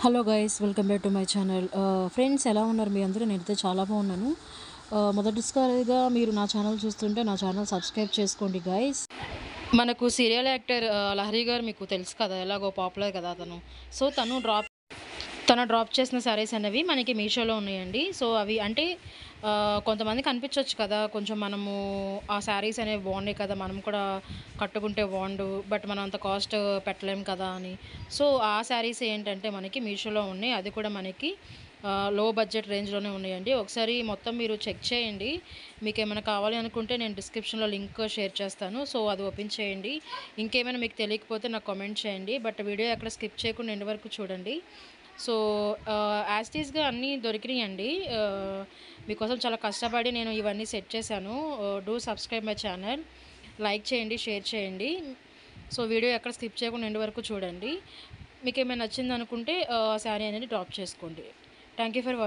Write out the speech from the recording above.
Hello guys, welcome back to my channel. Friends, ఎలా ఉన్నారు మీ అందరూ? నేనైతే చాలా బాగున్నాను. మొదటిసారిగా మీరు నా ఛానల్ చూస్తుంటే నా ఛానల్ సబ్స్క్రైబ్ చేసుకోండి గైస్. మనకు సీరియల్ యాక్టర్ లహరి గారు మీకు తెలుసు కదా, ఎలాగో పాపులర్ కదా అతను. సో తను డ్రాప్ చేసిన శారీస్ అనేవి మనకి మీషోలో ఉన్నాయండి. సో అవి అంటే కొంతమందికి అనిపించవచ్చు కదా, కొంచెం మనము ఆ శారీస్ అనేవి బాగున్నాయి కదా, మనం కూడా కట్టుకుంటే బాగుండు, బట్ మనం అంత కాస్ట్ పెట్టలేం కదా అని. సో ఆ శారీస్ ఏంటంటే మనకి మీషోలో ఉన్నాయి. అది కూడా మనకి లో బడ్జెట్ రేంజ్లోనే ఉన్నాయండి. ఒకసారి మొత్తం మీరు చెక్ చేయండి. మీకు ఏమైనా కావాలి అనుకుంటే నేను డిస్క్రిప్షన్లో లింక్ షేర్ చేస్తాను. సో అది ఓపెన్ చేయండి. ఇంకేమైనా మీకు తెలియకపోతే నాకు కామెంట్ చేయండి. బట్ వీడియో ఎక్కడ స్కిప్ చేయకుండా ఎండ్ వరకు చూడండి. సో యాజ్ టీజ్గా అన్నీ దొరికినాయండి. మీకోసం చాలా కష్టపడి నేను ఇవన్నీ సెట్ చేశాను. Do subscribe my channel, like చేయండి, షేర్ చేయండి. సో వీడియో ఎక్కడ స్కిప్ చేయకుండా ఎండ్ వరకు చూడండి. మీకు ఏమైనా నచ్చింది అనుకుంటే శారీ అనేది డ్రాప్ చేసుకోండి. Thank you for watching.